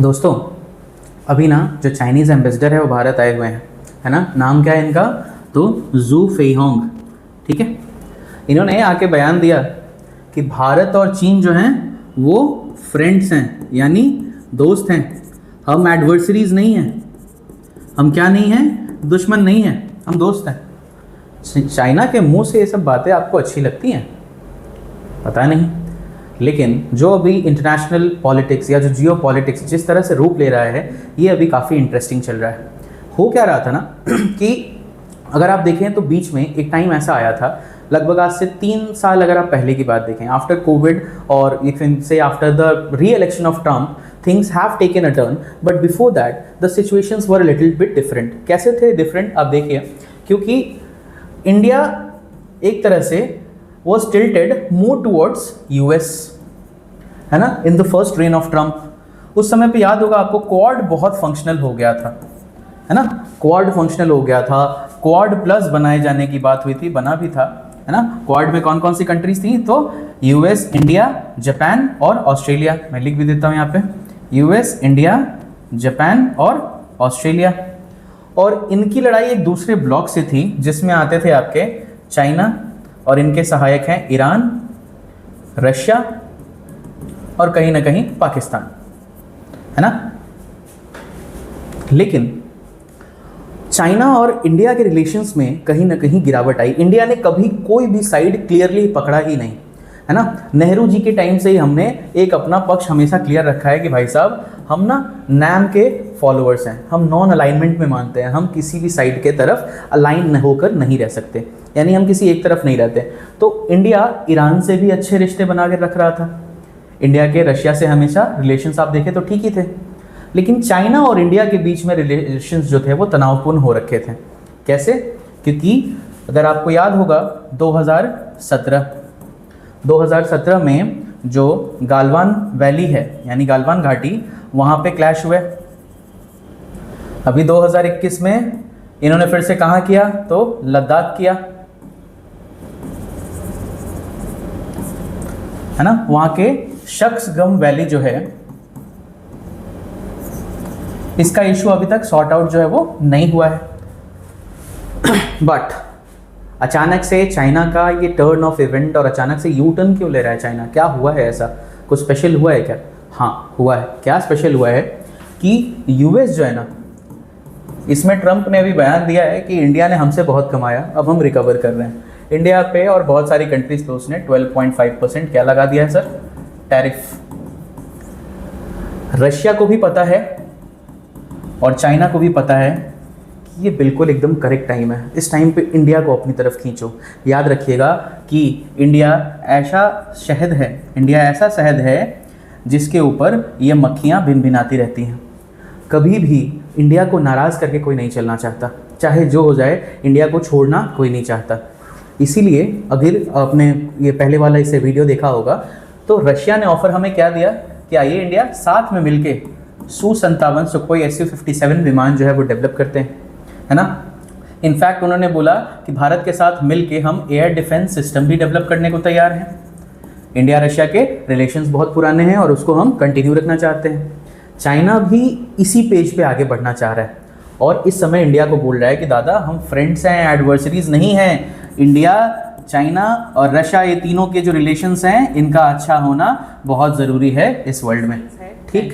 दोस्तों, अभी ना जो चाइनीज़ एम्बेसडर है वो भारत आए हुए हैं, है ना। नाम क्या है इनका? तो जू फेइहोंग, ठीक है। इन्होंने आके बयान दिया कि भारत और चीन जो हैं वो फ्रेंड्स हैं, यानी दोस्त हैं। हम एडवर्सरीज नहीं हैं। हम क्या नहीं हैं? दुश्मन नहीं हैं, हम दोस्त हैं। चाइना के मुंह से ये सब बातें आपको अच्छी लगती हैं? पता नहीं, लेकिन जो अभी इंटरनेशनल पॉलिटिक्स या जो जियो पॉलिटिक्स जिस तरह से रूप ले रहा है, ये अभी काफ़ी इंटरेस्टिंग चल रहा है। हो क्या रहा था ना कि अगर आप देखें तो बीच में एक टाइम ऐसा आया था, लगभग आज से 3 साल अगर आप पहले की बात देखें, आफ्टर कोविड और you can say after the री election of Trump, things have taken a turn, but before that the situations were a little bit different. कैसे थे डिफरेंट? आप देखिए, क्योंकि इंडिया एक तरह से was tilted more towards US, है ना, in the first reign of Trump। उस समय पे याद होगा आपको, क्वाड बहुत फंक्शनल हो गया था, है ना। क्वाड फंक्शनल हो गया था, क्वाड प्लस बनाए जाने की बात हुई थी, बना भी था, है ना। क्वाड में कौन कौन सी कंट्रीज थी? तो यूएस, इंडिया, जापान और ऑस्ट्रेलिया। मैं लिख भी देता हूँ यहाँ पे, यूएस, इंडिया, जापान और ऑस्ट्रेलिया। और इनकी लड़ाई एक दूसरे ब्लॉक से थी जिसमें आते थे आपके चाइना, और इनके सहायक हैं ईरान, रशिया और कहीं ना कहीं पाकिस्तान, है ना। लेकिन चाइना और इंडिया के रिलेशंस में कहीं ना कहीं गिरावट आई। इंडिया ने कभी कोई भी साइड क्लियरली पकड़ा ही नहीं, है ना। नेहरू जी के टाइम से ही हमने एक अपना पक्ष हमेशा क्लियर रखा है कि भाई साहब, हम ना नैम के फॉलोअर्स हैं, हम नॉन अलाइनमेंट में मानते हैं, हम किसी भी साइड के तरफ अलाइन होकर नहीं रह सकते, यानी हम किसी एक तरफ नहीं रहते। तो इंडिया ईरान से भी अच्छे रिश्ते बना के रख रहा था। इंडिया के रशिया से हमेशा रिलेशंस आप देखें तो ठीक ही थे, लेकिन चाइना और इंडिया के बीच में रिलेशंस जो थे वो तनावपूर्ण हो रखे थे। कैसे? क्योंकि अगर आपको याद होगा 2017 में जो गालवान वैली है, यानी गालवान घाटी, वहाँ पे क्लैश हुए। अभी 2021 में इन्होंने फिर से कहाँ किया? तो लद्दाख किया, है ना। वहाँ के शख्सगम वैली जो है, इसका इशू अभी तक सॉर्ट आउट जो है वो नहीं हुआ है। बट अचानक से चाइना का ये टर्न ऑफ इवेंट, और अचानक से यू टर्न क्यों ले रहा है चाइना? क्या हुआ है? ऐसा कुछ स्पेशल हुआ है क्या? हाँ, हुआ है। क्या स्पेशल हुआ है कि यूएस जो है ना, इसमें ट्रंप ने अभी बयान दिया है कि इंडिया ने हमसे बहुत कमाया, अब हम रिकवर कर रहे हैं। इंडिया पे और बहुत सारी कंट्रीज पे उसने 12.5% क्या लगा दिया है सर? टैरिफ। रशिया को भी पता है और चाइना को भी पता है कि ये बिल्कुल एकदम करेक्ट टाइम है। इस टाइम पे इंडिया को अपनी तरफ खींचो। याद रखिएगा कि इंडिया ऐसा शहद है जिसके ऊपर ये मक्खियाँ भिनभिनाती रहती हैं। कभी भी इंडिया को नाराज़ करके कोई नहीं चलना चाहता, चाहे जो हो जाए, इंडिया को छोड़ना कोई नहीं चाहता। इसीलिए अगर आपने ये पहले वाला इसे वीडियो देखा होगा, तो रशिया ने ऑफर हमें क्या दिया कि आइए इंडिया साथ में मिलके Su-57 सुखोई Su-57 विमान जो है वो डेवलप करते हैं, है ना। इनफैक्ट उन्होंने बोला कि भारत के साथ मिलके हम एयर डिफेंस सिस्टम भी डेवलप करने को तैयार हैं। इंडिया रशिया के रिलेशंस बहुत पुराने हैं और उसको हम कंटिन्यू रखना चाहते हैं। चाइना भी इसी पेज पे आगे बढ़ना चाह रहा है और इस समय इंडिया को बोल रहा है कि दादा, हम फ्रेंड्स हैं, एडवर्सरीज नहीं हैं। इंडिया, चाइना और रशिया, ये तीनों के जो रिलेशंस हैं, इनका अच्छा होना बहुत ज़रूरी है इस वर्ल्ड में, ठीक।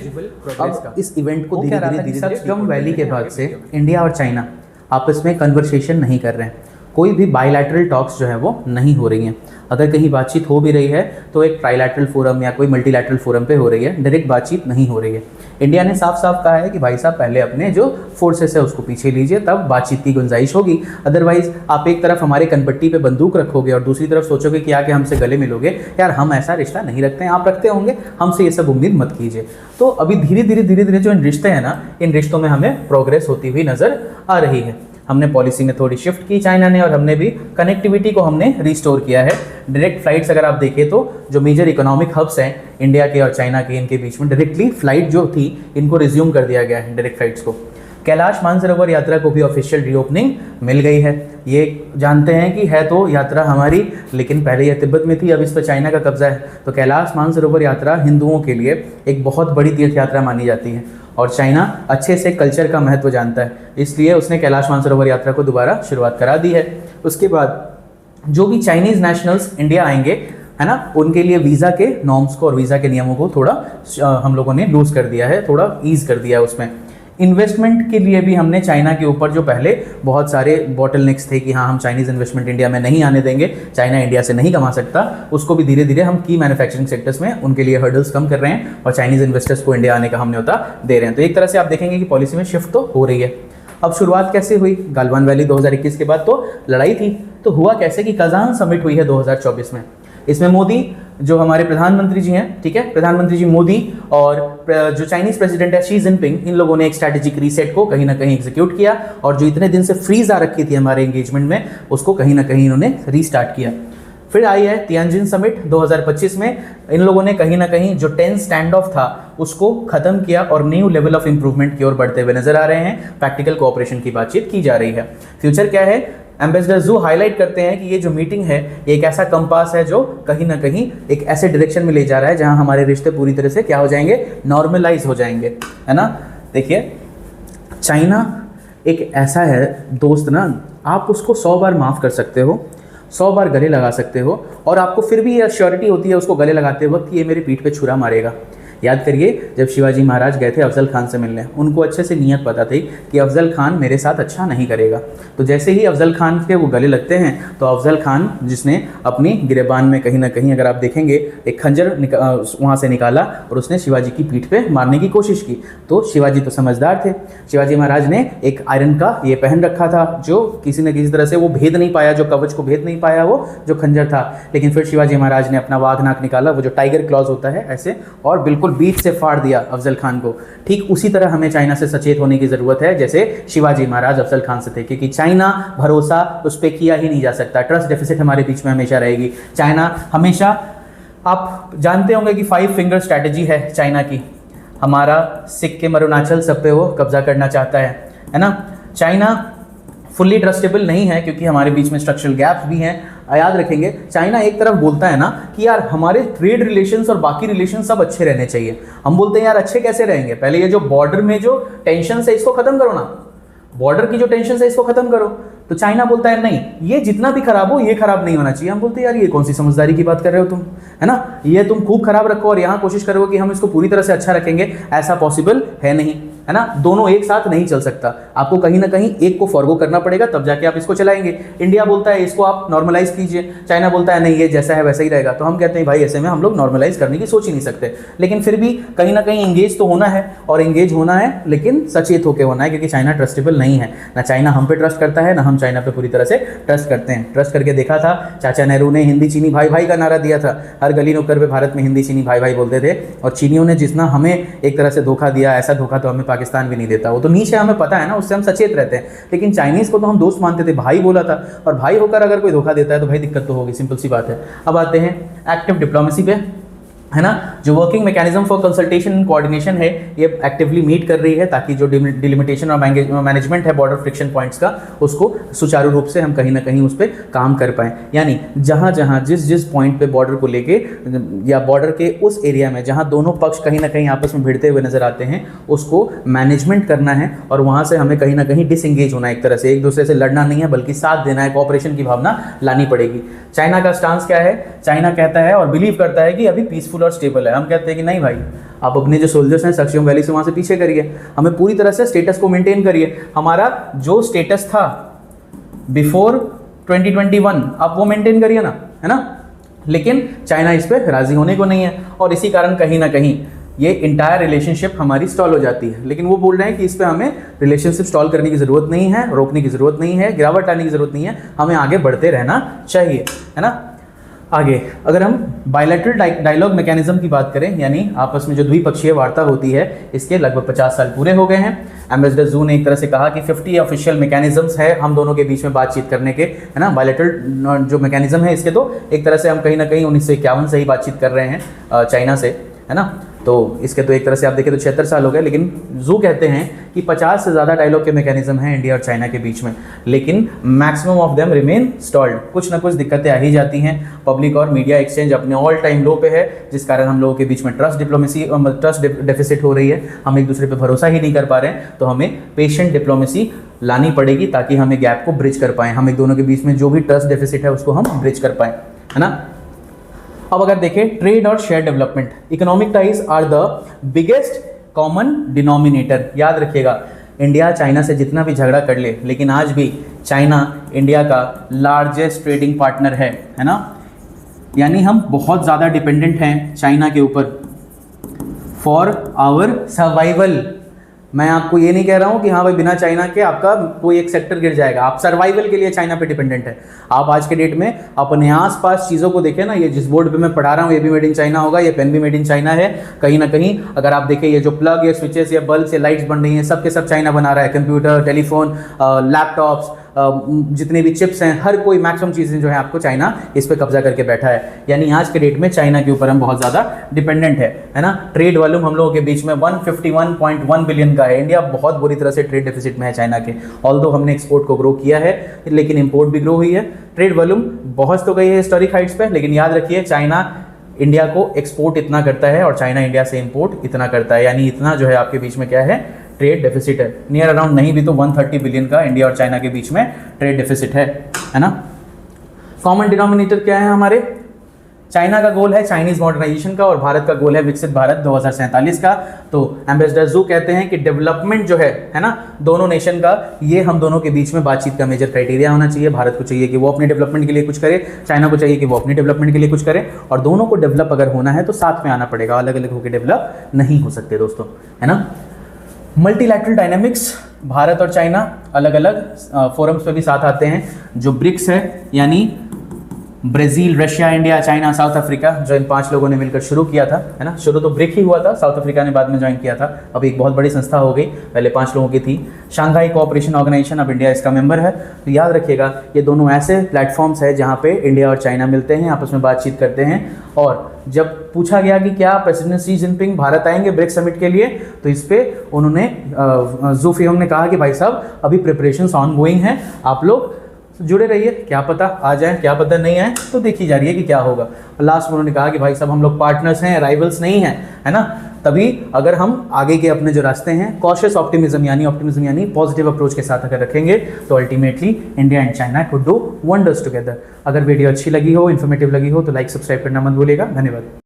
अब इस इवेंट को धीरे-धीरे शख्सगम वैली के बाद से इंडिया और चाइना आपस में कन्वर्सेशन नहीं कर रहे हैं। कोई भी बायलैटरल टॉक्स जो है वो नहीं हो रही हैं। अगर कहीं बातचीत हो भी रही है तो एक ट्राइलैटरल फोरम या कोई मल्टीलैटरल फोरम पे हो रही है, डायरेक्ट बातचीत नहीं हो रही है। इंडिया ने साफ साफ कहा है कि भाई साहब, पहले अपने जो फोर्सेस है उसको पीछे लीजिए, तब बातचीत की गुंजाइश होगी। अदरवाइज आप एक तरफ हमारे कनपट्टी पे बंदूक रखोगे और दूसरी तरफ सोचोगे कि आके हमसे गले मिलोगे। यार, हम ऐसा रिश्ता नहीं रखते हैं, आप रखते होंगे, हमसे ये सब उम्मीद मत कीजिए। तो अभी धीरे धीरे जो इन रिश्ते हैं ना, इन रिश्तों में हमें प्रोग्रेस होती हुई नज़र आ रही है। हमने पॉलिसी में थोड़ी शिफ्ट की चाइना ने, और हमने भी कनेक्टिविटी को हमने रिस्टोर किया है। डायरेक्ट फ्लाइट्स अगर आप देखें तो जो मेजर इकोनॉमिक हब्स हैं इंडिया के और चाइना के, इनके बीच में डायरेक्टली फ्लाइट जो थी, इनको रिज्यूम कर दिया गया है, डायरेक्ट फ्लाइट्स को। कैलाश मानसरोवर यात्रा को भी ऑफिशियल रीओपनिंग मिल गई है। ये जानते हैं कि है तो यात्रा हमारी, लेकिन पहले यह तिब्बत में थी, अब इस पर चाइना का कब्जा है। तो कैलाश मानसरोवर यात्रा हिंदुओं के लिए एक बहुत बड़ी तीर्थ यात्रा मानी जाती है और चाइना अच्छे से कल्चर का महत्व जानता है, इसलिए उसने कैलाश मानसरोवर यात्रा को दोबारा शुरुआत करा दी है। उसके बाद जो भी चाइनीज़ नेशनल्स इंडिया आएंगे, है ना, उनके लिए वीज़ा के नॉर्म्स को और वीज़ा के नियमों को थोड़ा हम लोगों ने लूज़ कर दिया है, थोड़ा ईज़ कर दिया है उसमें। इन्वेस्टमेंट के लिए भी हमने चाइना के ऊपर जो पहले बहुत सारे बॉटलनेक्स थे कि हाँ हम चाइनीज़ इन्वेस्टमेंट इंडिया में नहीं आने देंगे, चाइना इंडिया से नहीं कमा सकता, उसको भी धीरे धीरे हम की मैन्युफैक्चरिंग सेक्टर्स में उनके लिए हर्डल्स कम कर रहे हैं और चाइनीज़ इन्वेस्टर्स को इंडिया आने का हम न्योता दे रहे हैं। तो एक तरह से आप देखेंगे कि पॉलिसी में शिफ्ट तो हो रही है। अब शुरुआत कैसे हुई? गालवान वैली 2021 के बाद तो लड़ाई थी, तो हुआ कैसे कि कजान समिट हुई है 2024 में। इसमें मोदी जो हमारे प्रधानमंत्री जी हैं, ठीक है, प्रधानमंत्री जी मोदी और जो चाइनीज प्रेसिडेंट है शी जिनपिंग, इन लोगों ने एक स्ट्रैटेजिक रीसेट को कहीं ना कहीं एग्जीक्यूट किया और जो इतने दिन से फ्रीज आ रखी थी हमारे एंगेजमेंट में, उसको कहीं ना कहीं इन्होंने रीस्टार्ट किया। फिर आई है तियानजिन समिट 2025 में, इन लोगों ने कहीं ना कहीं जो टेंस स्टैंड ऑफ था उसको खत्म किया और न्यू लेवल ऑफ इंप्रूवमेंट की ओर बढ़ते हुए नजर आ रहे हैं। प्रैक्टिकल कोऑपरेशन की बातचीत की जा रही है। फ्यूचर क्या है? एम्बेसडर जू हाईलाइट करते हैं कि ये जो मीटिंग है ये एक ऐसा कंपास है जो कहीं ना कहीं एक ऐसे डायरेक्शन में ले जा रहा है जहां हमारे रिश्ते पूरी तरह से क्या हो जाएंगे, नॉर्मलाइज हो जाएंगे, है ना। देखिए चाइना एक ऐसा है दोस्त ना, आप उसको 100 बार माफ़ कर सकते हो, 100 बार गले लगा सकते हो और आपको फिर भी ये श्योरिटी होती है उसको गले लगाते वक्त कि ये मेरे पीठ पे छुरा मारेगा। याद करिए जब शिवाजी महाराज गए थे अफजल खान से मिलने, उनको अच्छे से नीयत पता थी कि अफजल खान मेरे साथ अच्छा नहीं करेगा, तो जैसे ही अफजल खान के वो गले लगते हैं तो अफजल खान जिसने अपनी गिरेबान में कहीं ना कहीं अगर आप देखेंगे एक खंजर वहाँ से निकाला और उसने शिवाजी की पीठ पे मारने की कोशिश की। तो शिवाजी तो समझदार थे, शिवाजी महाराज ने एक आयरन का ये पहन रखा था जो किसी न किसी तरह से वो भेद नहीं पाया, जो कवच को भेद नहीं पाया वो जो खंजर था। लेकिन फिर शिवाजी महाराज ने अपना वाघ नाक निकाला, वो जो टाइगर क्लॉज होता है ऐसे, और बिल्कुल बीच से फाड़ दिया अफजल खान को। ठीक उसी तरह हमें चाइना से सचेत होने की ज़रूरत है जैसे शिवाजी महाराज अफजल खान से थे, क्योंकि चाइना भरोसा उस पर किया ही नहीं जा सकता। ट्रस्ट डेफिसिट हमारे बीच में हमेशा रहेगी। चाइना हमेशा, आप जानते होंगे कि 5 फिंगर स्ट्रैटेजी है चाइना की, हमारा सिक्किम अरुणाचल सब पे वो कब्जा करना चाहता है ना। चाइना फुल्ली ट्रस्टेबल नहीं है क्योंकि हमारे बीच में स्ट्रक्चरल गैप्स भी हैं। याद रखेंगे चाइना एक तरफ बोलता है ना कि यार हमारे ट्रेड रिलेशंस और बाकी रिलेशन सब अच्छे रहने चाहिए, हम बोलते हैं यार अच्छे कैसे रहेंगे, पहले ये जो बॉर्डर में जो टेंशन है इसको खत्म करो ना, बॉर्डर की जो टेंशन है इसको खत्म करो। तो चाइना बोलता है नहीं, ये जितना भी खराब हो ये खराब नहीं होना चाहिए। हम बोलते हैं यार ये कौन सी समझदारी की बात कर रहे हो तुम, है ना, ये तुम खूब खराब रखो और यहाँ कोशिश करो कि हम इसको पूरी तरह से अच्छा रखेंगे, ऐसा पॉसिबल है नहीं, है ना। दोनों एक साथ नहीं चल सकता, आपको कहीं ना कहीं एक को फॉरगो करना पड़ेगा तब जाके आप इसको चलाएंगे। इंडिया बोलता है इसको आप नॉर्मलाइज कीजिए, चाइना बोलता है नहीं ये जैसा है वैसा ही रहेगा। तो हम कहते हैं भाई ऐसे में हम लोग नॉर्मलाइज करने की सोच ही नहीं सकते, लेकिन फिर भी कहीं ना कहीं एंगेज तो होना है, और एंगेज होना है लेकिन सचेत होकर होना है, क्योंकि चाइना ट्रस्टेबल नहीं है। ना चाइना हम पे ट्रस्ट करता है ना हम चाइना पे पूरी तरह से ट्रस्ट करते हैं। ट्रस्ट करके देखा था, चाचा नेहरू ने हिंदी चीनी भाई भाई का नारा दिया था, हर गली नुक्कड़ पे भारत में हिंदी चीनी भाई भाई बोलते थे, और चीनियों ने जितना हमें एक तरह से धोखा दिया, ऐसा धोखा तो हमें पाकिस्तान भी नहीं देता। वो तो नीच है, हमें पता है ना, उससे हम सचेत रहते हैं। लेकिन चाइनीज़ को तो हम दोस्त मानते थे, भाई बोला था, और भाई होकर अगर कोई धोखा देता है तो भाई दिक्कत तो होगी, सिंपल सी बात है। अब आते हैं एक्टिव डिप्लोमेसी पे, है ना। जो working mechanism for consultation and coordination है ये एक्टिवली मीट कर रही है ताकि जो डिलिमिटेशन और मैनेजमेंट है बॉर्डर फ्रिक्शन पॉइंट्स का, उसको सुचारू रूप से हम कहीं ना कहीं उस पर काम कर पाएँ। यानी जहाँ जहाँ जिस पॉइंट पे बॉर्डर को लेके या बॉर्डर के उस एरिया में जहाँ दोनों पक्ष कहीं ना कहीं आपस में भिड़ते हुए नजर आते हैं उसको मैनेजमेंट करना है, और वहाँ से हमें कहीं ना कहीं डिसएंगेज होना है, एक तरह से एक दूसरे से लड़ना नहीं है बल्कि साथ देना है, कोऑपरेशन की भावना लानी पड़ेगी। चाइना का स्टांस क्या है? चाइना कहता है और बिलीव करता है कि अभी पीसफुल और स्टेबल है। हम कहते हैं कि नहीं भाई, आप अपने जो सोल्जर्स हैं सक्सियोम वैली से वहाँ से पीछे करिए, हमें पूरी तरह से स्टेटस को मेंटेन करिए। हमारा जो स्टेटस था बिफोर 2021 आप वो मेंटेन करिए ना, है ना। लेकिन चाइना इस पर राजी होने को नहीं है, और इसी कारण कहीं ना कहीं ये इंटायर रिलेशनशिप हमारी स्टॉल हो जाती है। लेकिन वो बोल रहे हैं कि इस पे हमें रिलेशनशिप स्टॉल करने की ज़रूरत नहीं है, रोकने की ज़रूरत नहीं है, गिरावट आने की ज़रूरत नहीं है, हमें आगे बढ़ते रहना चाहिए, है ना। आगे अगर हम बायलैटरल डायलॉग मैकेनिज्म की बात करें, यानी आपस में जो द्विपक्षीय वार्ता होती है, इसके लगभग 50 साल पूरे हो गए हैं। एम्बेसडर जू ने एक तरह से कहा कि 50 ऑफिशियल मैकेनिज्म्स है हम दोनों के बीच में बातचीत करने के, है ना। बायलैटरल जो मैकेनिज्म है इसके तो एक तरह से हम कहीं ना कहीं 1951 से ही बातचीत कर रहे हैं चाइना से, है ना। तो इसके तो एक तरह से आप देखें तो 76 साल हो गए, लेकिन जू कहते हैं कि 50 से ज़्यादा डायलॉग के मैकेनिज्म हैं इंडिया और चाइना के बीच में, लेकिन maximum of them remain stalled. कुछ ना कुछ दिक्कतें आ ही जाती हैं। पब्लिक और मीडिया एक्सचेंज अपने ऑल टाइम लो पे है, जिस कारण हम लोगों के बीच में ट्रस्ट डेफिसिट हो रही है। हम एक दूसरे पे भरोसा ही नहीं कर पा रहे हैं, तो हमें पेशेंट डिप्लोमेसी लानी पड़ेगी ताकि हम गैप को ब्रिज कर पाएँ। हम एक दोनों के बीच में जो भी ट्रस्ट डेफिसिट है उसको हम ब्रिज कर पाएँ, है ना। अब अगर देखें ट्रेड और share development, economic ties are the biggest common denominator. याद रखिएगा, इंडिया चाइना से जितना भी झगड़ा कर ले, लेकिन आज भी चाइना इंडिया का लार्जेस्ट ट्रेडिंग पार्टनर है ना। यानी हम बहुत ज़्यादा डिपेंडेंट हैं चाइना के ऊपर फॉर आवर सर्वाइवल। मैं आपको ये नहीं कह रहा हूँ कि हाँ भाई बिना चाइना के आपका कोई एक सेक्टर गिर जाएगा। आप सर्वाइवल के लिए चाइना पे डिपेंडेंट है। आप आज के डेट में अपने आसपास चीज़ों को देखें ना, ये जिस बोर्ड पे मैं पढ़ा रहा हूँ ये भी मेड इन चाइना होगा, ये पेन भी मेड इन चाइना है। कहीं ना कहीं अगर आप देखें ये जो प्लग या स्विचेस या बल्ब या लाइट्स बन रही हैं, सब के सब चाइना बना रहा है। कंप्यूटर, टेलीफोन, लैपटॉप्स, जितने भी चिप्स हैं, हर कोई मैक्सिमम चीज़ें जो है आपको चाइना इस पे कब्जा करके बैठा है। यानी आज के डेट में चाइना के ऊपर हम बहुत ज़्यादा डिपेंडेंट है ना। ट्रेड वॉल्यूम हम लोगों के बीच में 151.1 बिलियन का है। इंडिया बहुत बुरी तरह से ट्रेड डेफिसिट में है चाइना के। ऑल्दो हमने एक्सपोर्ट को ग्रो किया है, लेकिन इंपोर्ट भी ग्रो हुई है। ट्रेड वॉल्यूम बहुत तो गई है हिस्टोरिक हाइट्स पे, लेकिन याद रखिए चाइना इंडिया को एक्सपोर्ट इतना करता है और चाइना इंडिया से इंपोर्ट इतना करता है। यानी इतना जो है आपके बीच में क्या है, ट्रेड डेफिसिट है। नियर अराउंड नहीं भी तो 130 बिलियन का इंडिया और चाइना के बीच में ट्रेड डेफिसिट है ना। कॉमन डिनोमिनेटर क्या है हमारे, चाइना का गोल है चाइनीज मॉडर्नाइजेशन का और भारत का गोल है विकसित भारत 2047 का। तो एम्बेसडर जू कहते हैं कि डेवलपमेंट जो है ना, दोनों नेशन का, ये हम दोनों के बीच में बातचीत का मेजर क्राइटेरिया होना चाहिए। भारत को चाहिए कि वो अपने डेवलपमेंट के लिए कुछ करे, चाइना को चाहिए कि वो अपने डेवलपमेंट के लिए कुछ करे, और दोनों को डेवलप अगर होना है तो साथ में आना पड़ेगा, अलग अलग होकर डेवलप नहीं हो सकते दोस्तों, है ना। मल्टीलैटरल डायनामिक्स, भारत और चाइना अलग अलग फोरम्स पे भी साथ आते हैं। जो ब्रिक्स है यानी Brazil, Russia, India, China, south Africa, जो इन 5 लोगों ने मिलकर शुरू किया था, है ना। शुरू तो ब्रिक ही हुआ था, साउथ अफ्रीका ने बाद में ज्वाइन किया था। अब एक बहुत बड़ी संस्था हो गई, पहले 5 लोगों की थी। शंघाई कोऑपरेशन ऑर्गेनाइजेशन, अब इंडिया इसका मेंबर है। तो याद रखिएगा ये दोनों ऐसे प्लेटफॉर्म्स है जहाँ पे इंडिया और चाइना मिलते हैं, आपस में बातचीत करते हैं। और जब पूछा गया कि क्या प्रेसिडेंट शी जिनपिंग भारत आएंगे ब्रिक्स समिट के लिए, तो इस पे उन्होंने जू फियोंग ने कहा कि भाई साहब अभी प्रिपरेशंस ऑन गोइंग हैं, आप लोग जुड़े रहिए, क्या पता आ जाए, क्या पता नहीं आए, तो देखी जा रही है कि क्या होगा। लास्ट में उन्होंने कहा कि भाई साहब हम लोग पार्टनर्स हैं, राइवल्स नहीं हैं, है ना। तभी अगर हम आगे के अपने जो रास्ते हैं कॉशियस ऑप्टिमिज्म यानी पॉजिटिव अप्रोच के साथ अगर रखेंगे, तो ultimately India and China could do wonders together. अगर वीडियो अच्छी लगी हो, इन्फॉर्मेटिव लगी हो, तो लाइक सब्सक्राइब करना मत भूलिएगा। धन्यवाद।